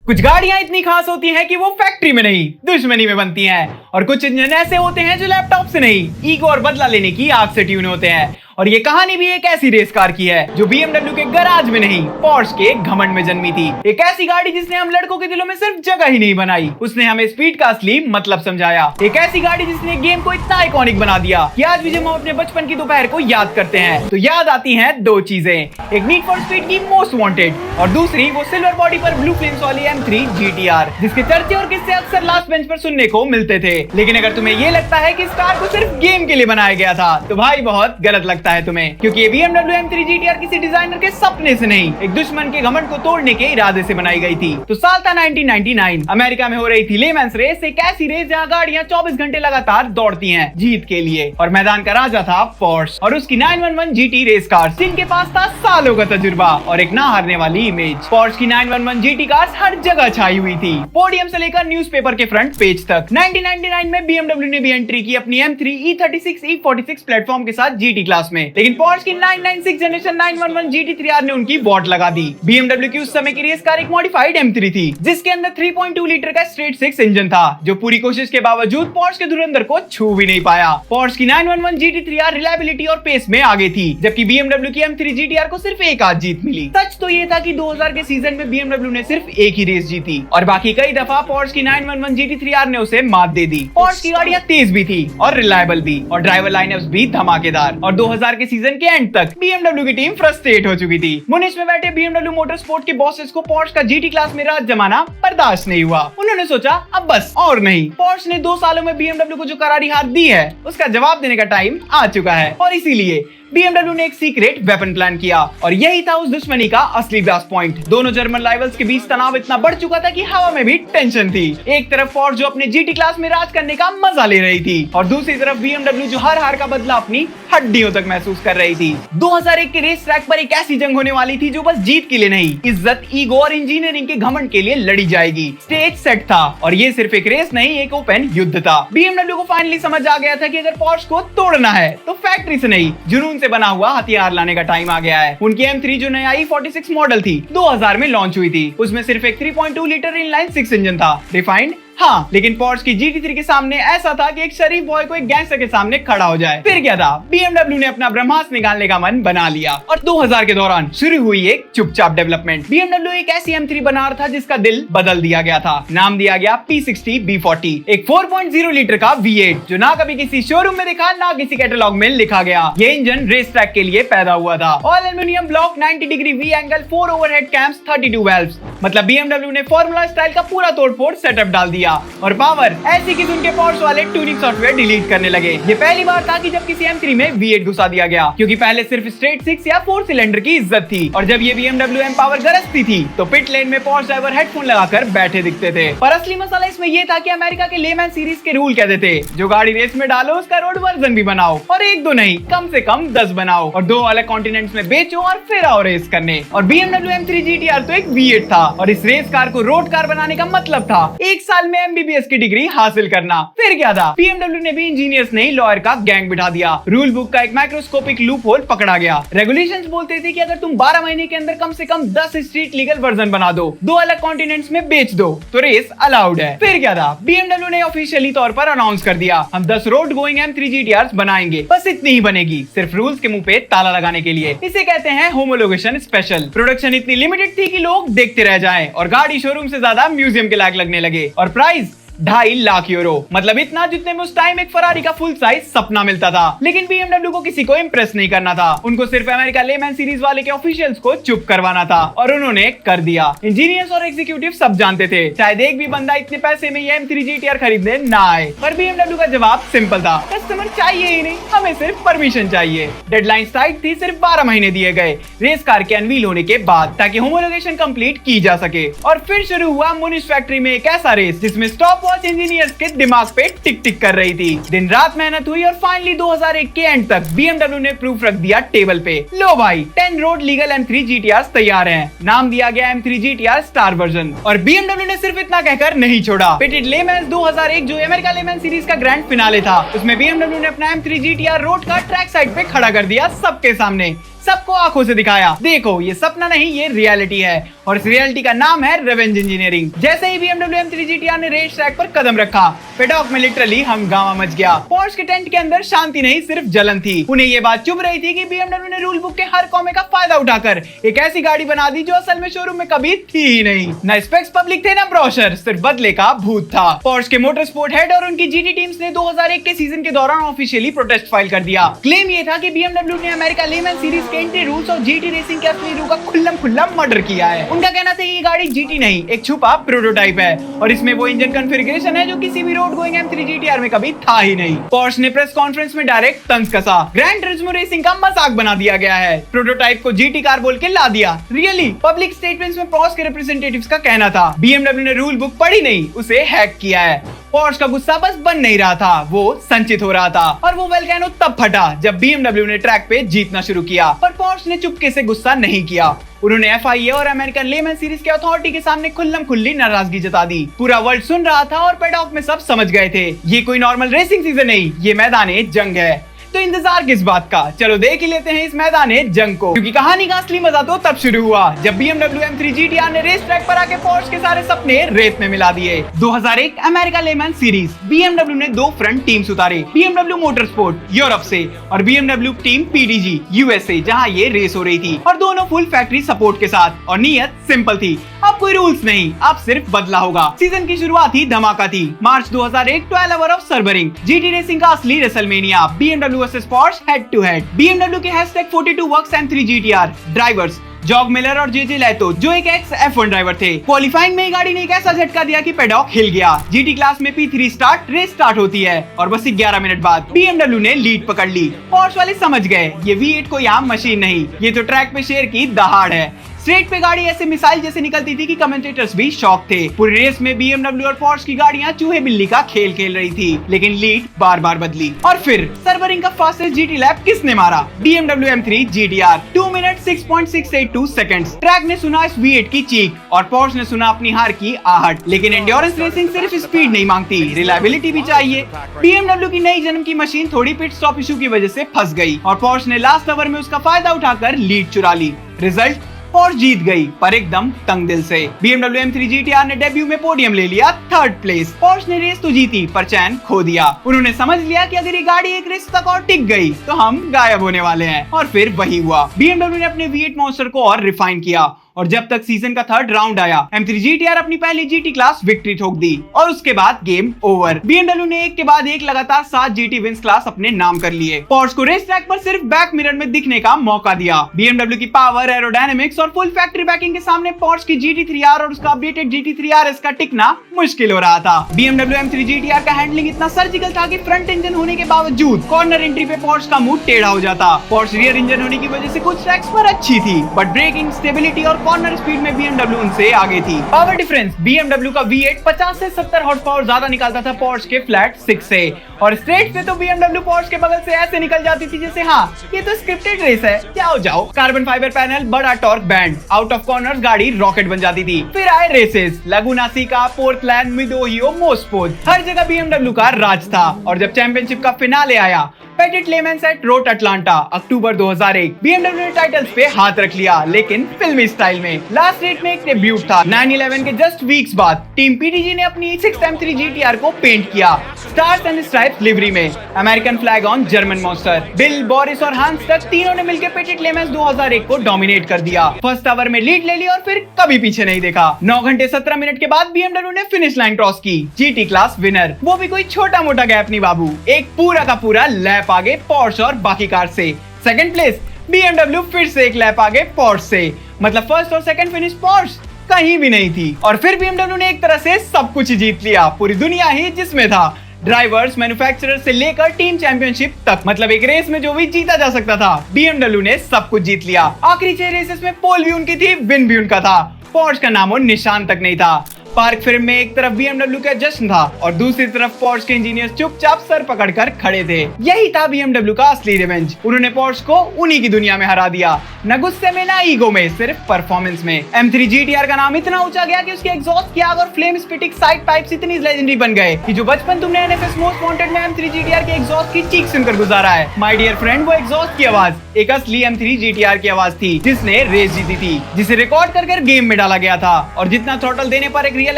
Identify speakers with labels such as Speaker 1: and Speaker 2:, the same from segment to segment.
Speaker 1: कुछ गाड़ियां इतनी खास होती हैं कि वो फैक्ट्री में नहीं दुश्मनी में बनती हैं, और कुछ इंजन ऐसे होते हैं जो लैपटॉप से नहीं ईगो और बदला लेने की आग से ट्यून होते हैं। और ये कहानी भी एक ऐसी रेस कार की है जो BMW के गराज में नहीं पोर्श के घमंड में जन्मी थी। एक ऐसी गाड़ी जिसने हम लड़कों के दिलों में सिर्फ जगह ही नहीं बनाई, उसने हमें स्पीड का असली मतलब समझाया। एक ऐसी गाड़ी जिसने गेम को इतना आइकॉनिक बना दिया कि आज भी जब हम अपने बचपन की दोपहर को याद करते हैं तो याद आती हैं दो चीजें, एक नीड फॉर स्पीड की मोस्ट वांटेड और दूसरी वो सिल्वर बॉडी पर ब्लू फ्लेम्स वाली M3 GTR जिसके चर्चे और किस्से अक्सर लास्ट बेंच पर सुनने को मिलते थे। लेकिन अगर तुम्हें ये लगता है कि इस कार को सिर्फ गेम के लिए बनाया गया था तो भाई बहुत गलत लगता है तुम्हें, क्योंकि ये BMW M3 GTR किसी डिजाइनर के सपने से नहीं एक दुश्मन के घमंड को तोड़ने के इरादे से बनाई गई थी। तो साल था 1999, अमेरिका में हो रही थी लेमन्स रेस, एक ऐसी रेस जहाँ गाड़ियां 24 घंटे लगातार दौड़ती हैं जीत के लिए, और मैदान का राजा था पोर्श और उसकी 911 GT रेस कार जिनके पास था सालों का तजुर्बा और एक ना हारने वाली इमेज। पोर्श की 911 GT कार्स हर जगह छाई हुई थी, पोडियम से लेकर न्यूज़पेपर के फ्रंट पेज तक। 1999 में BMW ने भी एंट्री की अपनी M3 E36 E46 प्लेटफॉर्म के साथ GT क्लास में, लेकिन पोर्श की 996 जनरेशन 911 GT3R ने उनकी वॉट लगा दी। BMW की उस समय की रेस कार एक मॉडिफाइड M3 थी जिसके अंदर 3.2 लीटर का स्ट्रेट 6 इंजन था जो पूरी कोशिश के बावजूद पोर्श के धुरंधर को छू भी नहीं पाया। पोर्श की 911 GT3R रिलायबिलिटी और पेस में आगे थी, जबकि BMW की M3 GTR को सिर्फ एक आध जीत मिली। सच तो ये था कि 2000 के सीजन में BMW ने सिर्फ एक ही रेस जीती और बाकी कई दफा पोर्श की 911 GT3R ने उसे मात दे दी। पोर्श की गाड़ियां तेज भी थी और रिलायबल भी और ड्राइवर लाइनअप्स भी धमाकेदार, और 2000 के सीजन के एंड तक BMW की टीम फ्रस्ट्रेट हो चुकी थी। मुनिश में बैठे BMW मोटरस्पोर्ट के बॉसेस को पोर्श का GT क्लास में राज जमाना बर्दाश्त नहीं हुआ। उन्होंने सोचा अब बस और नहीं, पोर्श ने 2 सालों में BMW को जो करारी हार दी है उसका जवाब देने का टाइम आ चुका है, और इसीलिए BMW ने एक सीक्रेट वेपन प्लान किया और यही था उस दुश्मनी का असली ब्लास्ट पॉइंट। दोनों जर्मन राइवल्स के बीच तनाव इतना बढ़ चुका था कि हवा में भी टेंशन थी। एक तरफ पोर्श जो अपने GT क्लास में राज करने का मजा ले रही थी और दूसरी तरफ BMW जो हर हार का बदला अपनी हड्डियों तक महसूस कर रही थी। 2001 के रेस ट्रैक पर एक ऐसी जंग होने वाली थी जो बस जीत के लिए नहीं, इज्जत, ईगो और इंजीनियरिंग के घमंड के लिए लड़ी जाएगी। स्टेज सेट था और ये सिर्फ एक रेस नहीं, एक ओपन युद्ध था। BMW को फाइनली समझ आ गया था कि अगर पोर्श को तोड़ना है तो फैक्ट्री से नहीं, जुनून से बना हुआ हथियार लाने का टाइम आ गया है। उनकी M3 जो नया E46 मॉडल थी 2000 में लॉन्च हुई थी, उसमें सिर्फ एक 3.2 लीटर इनलाइन 6 इंजन था, रिफाइंड हाँ, लेकिन पोर्श की GT3 के सामने ऐसा था कि एक शरीफ बॉय को एक गैंगस्टर के सामने खड़ा हो जाए। फिर क्या था, BMW ने अपना ब्रह्मास्त्र निकालने का मन बना लिया और 2000 के दौरान शुरू हुई एक चुपचाप डेवलपमेंट। BMW एक ऐसी M3 बना रहा था जिसका दिल बदल दिया गया था, नाम दिया गया P60 B40, एक 4.0 लीटर का V8 जो ना कभी किसी शोरूम में दिखा ना किसी कैटलॉग में लिखा गया। ये इंजन रेस ट्रैक के लिए पैदा हुआ था। All aluminium block, 90 degree V angle, 4 overhead camps, 32 valves, मतलब BMW ने फॉर्मूला स्टाइल का पूरा तोड़फोड़ सेटअप डाल दिया। और पावर ऐसी कि उनके पोर्श वाले ट्यूनिंग सॉफ्टवेयर डिलीट करने लगे। ये पहली बार था कि जब किसी M3 में V8 घुसा दिया गया, क्योंकि पहले सिर्फ स्ट्रेट 6 या 4 सिलेंडर की इज्जत थी, और जब ये BMW M पावर गरजती थी तो पिट लेन में पोर्श ड्राइवर हेडफोन लगाकर बैठे दिखते थे। पर असली मसला इसमें ये था कि अमेरिका के लेमैन सीरीज के रूल कहते थे जो गाड़ी रेस में डालो उसका रोड वर्जन भी बनाओ, और एक दो नहीं कम से कम 10 बनाओ और 2 अलग कॉन्टिनेंट्स में बेचो और फिर आओ रेस करने। और BMW M3 GTR तो एक V8 था और इस रेस कार को रोड कार बनाने का मतलब था 1 साल में MBBS की डिग्री हासिल करना। फिर क्या था, BMW ने भी इंजीनियर्स नहीं लॉयर का गैंग बिठा दिया। रूल बुक का एक माइक्रोस्कोपिक लूप होल पकड़ा गया। रेगुलेशंस बोलते थे कि अगर तुम 12 महीने के अंदर कम से कम 10 स्ट्रीट लीगल वर्जन बना दो, 2 अलग कॉन्टिनेंट्स में बेच दो तो रेस अलाउड है। फिर क्या था, BMW ने ऑफिशियली तौर पर अनाउंस कर दिया हम 10 रोड गोइंग M3 GTRs बनाएंगे, बस इतनी ही बनेगी, सिर्फ रूल्स के मुंह पे ताला लगाने के लिए। इसे कहते हैं होमोलोगेशन स्पेशल। प्रोडक्शन इतनी लिमिटेड थी कि लोग देखते रह जाएं और गाड़ी शोरूम से ज्यादा म्यूजियम के लायक लगने लगे। और प्राइस 2.5 लाख यूरो, मतलब इतना जितने में उस टाइम एक फरारी का फुल साइज सपना मिलता था। लेकिन BMW को किसी को इम्प्रेस नहीं करना था, उनको सिर्फ अमेरिका लेमैन सीरीज वाले के ऑफिशियल्स को चुप करवाना था, और उन्होंने कर दिया। इंजीनियर्स और एग्जीक्यूटिव सब जानते थे शायद एक भी बंदा इतने पैसे में ये M3 GTR खरीदने ना आए, पर BMW का जवाब सिंपल था, कस्टमर चाहिए ही नहीं, हमें सिर्फ परमिशन चाहिए। डेडलाइन टाइट थी, सिर्फ 12 महीने दिए गए रेस कार के अनवील होने के बाद ताकि होमोलोगेशन कंप्लीट की जा सके। और फिर शुरू हुआ मुनिश फैक्ट्री में एक ऐसा रेस जिसमें स्टॉप वॉच इंजीनियर्स के दिमाग पे टिक टिक कर रही थी। दिन रात मेहनत हुई और फाइनली 2001 के एंड तक BMW ने प्रूफ रख दिया टेबल पे। लो भाई, 10 रोड लीगल M3 GTRs तैयार हैं। नाम दिया गया M3 GTR स्टार वर्जन। और BMW ने सिर्फ इतना कहकर नहीं छोड़ा। पिटेड लेमैन्स 2001 जो अमेरिका लेमैन सीरीज का ग्रैंड फिनाले था, उसमें BMW ने अपना M3 GTR रोड का ट्रैक साइड पे खड़ा कर दिया सबके सामने। सबको आंखों से दिखाया, देखो ये सपना नहीं ये रियलिटी है, और इस रियलिटी का नाम है रिवेंज इंजीनियरिंग। जैसे ही BMW M3 GTR ने रेस ट्रैक पर कदम रखा, पेडॉक में लिटरली हंगामा मच गया। पोर्श के टेंट के अंदर शांति नहीं सिर्फ जलन थी। उन्हें ये बात चुभ रही थी कि BMW ने रूल बुक के हर कॉमे का फायदा उठाकर एक ऐसी गाड़ी बना दी जो असल में शोरूम में कभी थी ही नहीं। न स्पेक्स पब्लिक थे न ब्रोशर, सिर्फ बदले का भूत था। पोर्श के मोटर स्पोर्ट हेड और उनकी GT टीम्स ने 2001 के सीजन के दौरान ऑफिशियली प्रोटेस्ट फाइल कर दिया। क्लेम ये था कि BMW ने अमेरिका लेमन सीरीज के एंट्री रूल्स और GT रेसिंग के असली रूल का खुल्लम मर्डर किया है। उनका कहना था ये गाड़ी GT नहीं एक छुपा प्रोटोटाइप है, और इसमें वो इंजन कॉन्फ़िगरेशन है जो किसी भी रोड गोइंग M3 GTR में कभी था ही नहीं। पोर्श ने प्रेस कॉन्फ्रेंस में डायरेक्ट तंज कसा, ग्रैंड टुरिस्मो रेसिंग का मजाक बना दिया गया है, प्रोटोटाइप को GT कार बोल के ला दिया। रियली पब्लिक स्टेटमेंट्स में पोर्श के रिप्रेजेंटेटिव्स का कहना था BMW ने रूल बुक पढ़ी नहीं, उसे हैक किया है। पोर्श का गुस्सा बस बन नहीं रहा था, वो संचित हो रहा था, और वो वोल्केनो तब फटा जब BMW ने ट्रैक पे जीतना शुरू किया। पर पोर्श ने चुपके से गुस्सा नहीं किया, उन्होंने FIA और अमेरिकन लेमन सीरीज के अथॉरिटी के सामने खुल्ली नाराजगी जता दी। पूरा वर्ल्ड सुन रहा था और पेडॉक में सब समझ गए थे ये कोई नॉर्मल रेसिंग सीजन नहीं, ये मैदान जंग है। तो इंतजार किस बात का, चलो देख ही लेते हैं इस मैदान जंग को, क्योंकि कहानी का असली मजा तो तब शुरू हुआ जब BMW M3 GTR ने रेस ट्रैक पर आके पोर्श के सारे सपने रेत में मिला दिए। 2001 अमेरिका लेमन सीरीज, BMW ने 2 फ्रंट टीम्स उतारे, BMW मोटरस्पोर्ट यूरोप से और BMW टीम PDG USA, जहां ये रेस हो रही थी, और दोनों फुल फैक्ट्री सपोर्ट के साथ। और नीयत सिंपल थी, अब कोई रूल्स नहीं, अब सिर्फ बदला होगा। सीजन की शुरुआत ही धमाका थी। March 2001 12 hour of Sebring, GT racing का असली WrestleMania, BMW versus Porsche head to head. BMW के #42 works M3 GTR drivers Jorg Muller और JJ लेतो, जो एक एक्स F1 ड्राइवर थे। क्वालिफाइंग में गाड़ी ने एक ऐसा झटका दिया कि पेडॉक हिल गया। GT क्लास में P3 स्टार्ट, रेस स्टार्ट होती है और बस 11 मिनट बाद BMW ने लीड पकड़ ली। पोर्श वाले समझ गए ये V8 कोई आम मशीन नहीं, ये तो ट्रैक पे शेर की दहाड़ है। स्ट्रेट पे गाड़ी ऐसे मिसाइल जैसे निकलती थी कि कमेंटेटर्स भी शॉक थे। पूरी रेस में BMW और पोर्श की गाड़ियां चूहे बिल्ली का खेल खेल रही थी, लेकिन लीड बार बार बदली। और फिर सर्वरिंग का फास्टेस्ट GT लैप किसने मारा? BMW M3 GTR, 2 minute 6.682 seconds. Track ने सुना इस V8 की चीख और पोर्श ने सुना अपनी हार की आहट। लेकिन एंड्योरेंस रेसिंग सिर्फ स्पीड नहीं मांगती, रिलायबिलिटी भी चाहिए। BMW की नई जन्म की मशीन थोड़ी पिट स्टॉप इशू की वजह से फंस गई और पोर्श ने लास्ट ओवर में उसका फायदा उठाकर लीड चुरा ली। रिजल्ट, पोर्श जीत गई, पर एकदम तंग दिल से। BMW M3 GTR ने डेब्यू में पोडियम ले लिया, 3rd प्लेस। पोर्श ने रेस तो जीती पर चैन खो दिया। उन्होंने समझ लिया कि अगर ये गाड़ी एक रेस तक और टिक गई तो हम गायब होने वाले हैं, और फिर वही हुआ। BMW ने अपने V8 मॉन्स्टर को और रिफाइन किया, और जब तक सीजन का 3rd राउंड आया, M3 GTR अपनी पहली GT क्लास विक्ट्री ठोक दी, और उसके बाद गेम ओवर। BMW ने एक के बाद एक लगातार 7 GT विंस क्लास अपने नाम कर लिए। पोर्श को रेस ट्रैक पर सिर्फ बैक मिरर में दिखने का मौका दिया। BMW की पावर, एरोडायनेमिक्स और फुल फैक्ट्री बैकिंग के सामने पोर्श की GT3R और उसका अपडेटेड GT3 RS का टिकना मुश्किल हो रहा था। BMW M3 GTR का हैंडलिंग इतना सर्जिकल था कि फ्रंट इंजन होने के बावजूद कॉर्नर एंट्री पे पोर्श का मुंह टेढ़ा हो जाता। पोर्श रियर इंजन होने की वजह से कुछ ट्रैक्स पर अच्छी थी, बट ब्रेकिंग, स्टेबिलिटी और कॉर्नर स्पीड में BMW उनसे आगे थी। पावर डिफरेंस, BMW का V8 50 से 70 हॉर्स पावर ज्यादा निकालता था पोर्श के फ्लैट 6 से, और स्ट्रेट से तो BMW पोर्श के बगल से ऐसे निकल जाती थी जैसे हाँ ये तो स्क्रिप्टेड रेस है, जाओ जाओ। कार्बन फाइबर पैनल, बड़ा torque band, out of corners गाड़ी रॉकेट बन जाती थी। फिर आए रेसेस, लगुना सीका, पोर्टलैंड, मिडोहियो, मोस्पोर्ट, हर जगह BMW का राज था। और जब चैंपियनशिप का फिनाले आया, Petit Le Mans at Road Atlanta, October 2001, BMW ने टाइटल्स पे हाथ रख लिया, लेकिन फिल्मी स्टाइल में। लास्ट रेट में एक डेब्यूट था। 9/11 के जस्ट वीक्स बाद टीम PDG ने अपनी 6th M3 GTR को पेंट किया, स्टार्स एंड स्ट्राइप्स लिवरी में, American flag on German monster. Bill, Boris और हांस तक तीनों ने मिलकर पेटिट लेमन्स 2001 को डोमिनेट कर दिया। फर्स्ट आवर में लीड ले ली और फिर कभी पीछे नहीं देखा। 9 घंटे 17 मिनट के बाद BMW ने फिनिश लाइन क्रॉस की, GT क्लास विनर। वो भी कोई छोटा मोटा गैप नहीं बाबू, एक पूरा का पूरा लैप आगे पोर्श और बाकी कार से। सेकंड प्लेस BMW फिर से एक लैप आगे पोर्श से, मतलब फर्स्ट और सेकंड फिनिश पोर्श कहीं भी नहीं थी। और फिर BMW ने एक तरह से सब कुछ जीत लिया, पूरी दुनिया ही जिसमें था, ड्राइवर्स, मैन्युफैक्चरर से लेकर टीम चैंपियनशिप तक। मतलब एक रेस में जो भी जीता जा सकता था, BMW ने सब कुछ जीत लिया। आखिरी 6 रेसेस में पोल भी उनकी थी, विन भी उनका था, पोर्श का नामो निशान तक नहीं था। पार्क फिल्म में एक तरफ BMW का जश्न था और दूसरी तरफ पोर्श के इंजीनियर्स चुपचाप सर पकड़कर खड़े थे। यही था BMW का असली रिवेंज। उन्होंने पोर्श को उन्हीं की दुनिया में हरा दिया, न गुस्से में न ईगो में, सिर्फ परफॉर्मेंस में। M3 GTR का नाम इतना ऊंचा गया कि उसके एग्जॉस्ट की आग और फ्लेम स्पिटिंग साइड पाइप्स इतनी लेजेंडरी बन गए कि जो बचपन तुमने NFS मोस्ट वांटेड में M3 GTR के एग्जॉस्ट की चीख सुनकर गुजारा है, माय डियर फ्रेंड, वो एग्जॉस्ट की आवाज एक असली M3 GTR की आवाज थी, जिसने रेस जीती थी, जिसे रिकॉर्ड कर गेम में डाला गया था। और जितना थ्रॉटल देने पर एक रियल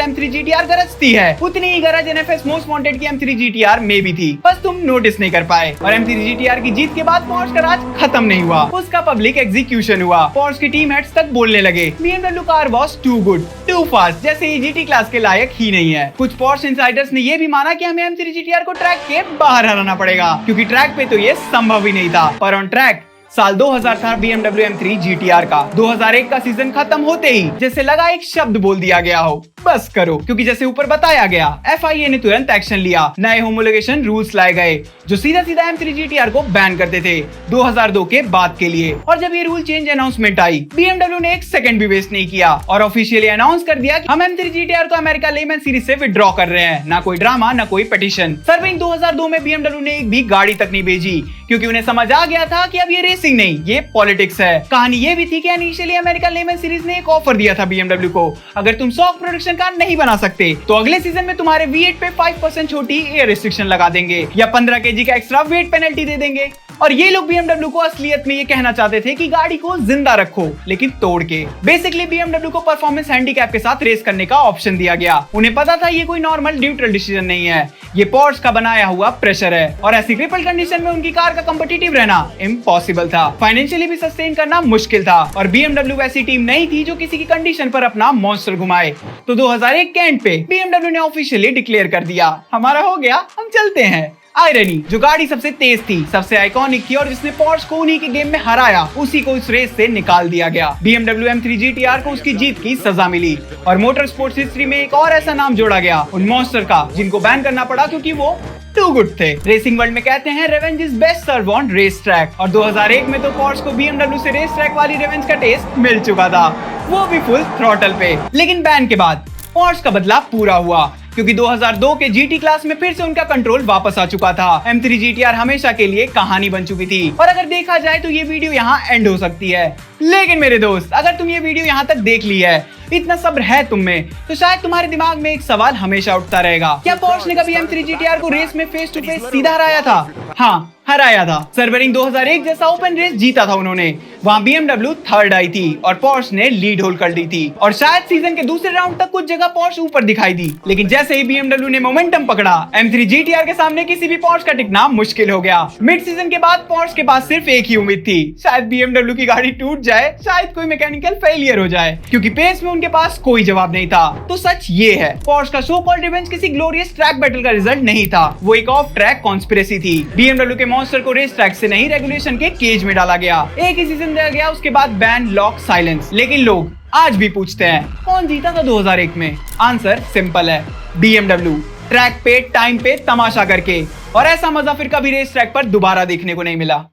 Speaker 1: M3 GTR गरजती है, उतनी ही गरज NFS मोस्ट वांटेड की M3 GTR में भी थी, बस तुम नोटिस नहीं कर पाए। और M3 GTR की जीत के बाद पोर्श का राज खत्म नहीं हुआ, उसका पब्लिक एग्जीक्यूशन हुआ। पोर्श की टीम हेड्स तक बोलने लगे, BMW car was too good, too fast, जैसे ये GT क्लास के लायक ही नहीं है। कुछ पोर्श इनसाइडर्स ने ये भी माना कि हमें M3 GTR को ट्रैक के बाहर हराना पड़ेगा, क्योंकि ट्रैक पे तो ये संभव ही नहीं था। पर ऑन ट्रैक साल 2000 था BMW M3 GTR का। 2001 का सीजन खत्म होते ही जैसे लगा एक शब्द बोल दिया गया हो, बस करो, क्योंकि जैसे ऊपर बताया गया, FIA ने तुरंत एक्शन लिया। नए होमोलोगेशन रूल्स लाए गए जो सीधा सीधा M3 GTR को बैन करते थे 2002 के बाद के लिए। और जब ये रूल चेंज अनाउंसमेंट आई, BMW ने एक सेकंड भी वेस्ट नहीं किया और ऑफिशियली अनाउंस कर दिया कि हम M3 GTR को अमेरिका लेमन सीरीज से विड्रॉ कर रहे हैं। ना कोई ड्रामा, ना कोई पिटीशन। सर्विंग 2002 में BMW ने एक भी गाड़ी तक नहीं भेजी, क्योंकि उन्हें समझ आ गया था कि अब ये रेसिंग नहीं, ये पॉलिटिक्स है। कहानी ये भी थी कि इनिशियली अमेरिकन लेमन सीरीज ने एक ऑफर दिया था BMW को, अगर तुम 100 प्रोडक्शन कार नहीं बना सकते तो अगले सीजन में तुम्हारे V8 पे 5% छोटी एयर रिस्ट्रिक्शन लगा देंगे या 15 kg का एक्स्ट्रा वेट पेनल्टी दे देंगे। और ये लोग BMW को असलियत में ये कहना चाहते थे कि गाड़ी को जिंदा रखो, लेकिन तोड़ के। बेसिकली BMW को परफॉर्मेंस हैंडीकैप के साथ रेस करने का ऑप्शन दिया गया। उन्हें पता था ये कोई नॉर्मल न्यूट्रल डिसीजन नहीं है, ये पोर्श का बनाया हुआ प्रेशर है और ऐसी क्रिपल कंडीशन में उनकी कार का कॉम्पिटिटिव रहना इम्पॉसिबल था। फाइनेंशियली भी सस्टेन करना मुश्किल था और BMW वैसी टीम नहीं थी जो किसी की कंडीशन पर अपना मॉन्स्टर घुमाए। तो 2001 के एंड पे BMW ने ऑफिशियली डिक्लेयर कर दिया, हमारा हो गया, हम चलते हैं। आयरनी, जो गाड़ी सबसे तेज थी, सबसे आइकॉनिक थी और जिसने पोर्श को उन्हीं के गेम में हराया, उसी को इस रेस से निकाल दिया गया। BMW M3 GTR को उसकी जीत की सजा मिली और मोटर स्पोर्ट्स हिस्ट्री में एक और ऐसा नाम जोड़ा गया उन मॉन्स्टर का, जिनको बैन करना पड़ा क्योंकि वो टू गुड थे। रेसिंग वर्ल्ड में कहते हैं revenge is best serve on race track, और 2001 में तो पोर्श को BMW से रेस ट्रैक वाली रेवेंज का टेस्ट मिल चुका था, वो भी फुल थ्रॉटल पे। लेकिन बैन के बाद पोर्श का बदला पूरा हुआ, क्योंकि 2002 के GT क्लास में फिर से उनका कंट्रोल वापस आ चुका था। M3 GTR हमेशा के लिए कहानी बन चुकी थी और अगर देखा जाए तो ये वीडियो यहाँ एंड हो सकती है। लेकिन मेरे दोस्त, अगर तुम ये वीडियो यहाँ तक देख ली है, इतना सब्र है तुम में, तो शायद तुम्हारे दिमाग में एक सवाल हमेशा उठता रहेगा, क्या पोर्श ने कभी M3 GTR को रेस में फेस टू फेस सीधा हराया था? हाँ, हराया था। सर्वरिंग 2001 जैसा ओपन रेस जीता था उन्होंने, वहाँ BMW थर्ड आई थी और पोर्श ने लीड होल्ड कर ली थी और शायद सीजन के दूसरे राउंड तक कुछ जगह पोर्श ऊपर दिखाई दी। लेकिन जैसे ही BMW ने मोमेंटम पकड़ा, M3 GTR के सामने किसी भी पोर्श का टिकना मुश्किल हो गया। मिड सीजन के बाद पोर्श के पास सिर्फ एक ही उम्मीद थी, शायद BMW की गाड़ी टूट जाए, शायद कोई मैकेनिकल फेलियर हो जाए, क्योंकि पेस में उनके पास कोई जवाब नहीं था। तो सच ये है, पोर्श का सो कॉल्ड रिवेंज किसी ग्लोरियस ट्रैक बैटल का रिजल्ट नहीं था, वो एक ऑफ ट्रैक कॉन्स्पिरेसी थी। BMW के मॉन्स्टर को रेस ट्रैक से नहीं, रेगुलेशन के केज में डाला गया। एक ही सीजन दिया गया, उसके बाद बैन, लॉक, साइलेंस। लेकिन लोग आज भी पूछते हैं कौन जीता था 2001 में? आंसर सिंपल है, BMW। ट्रैक पे टाइम पे तमाशा करके, और ऐसा मजा फिर कभी रेस ट्रैक पर दोबारा देखने को नहीं मिला।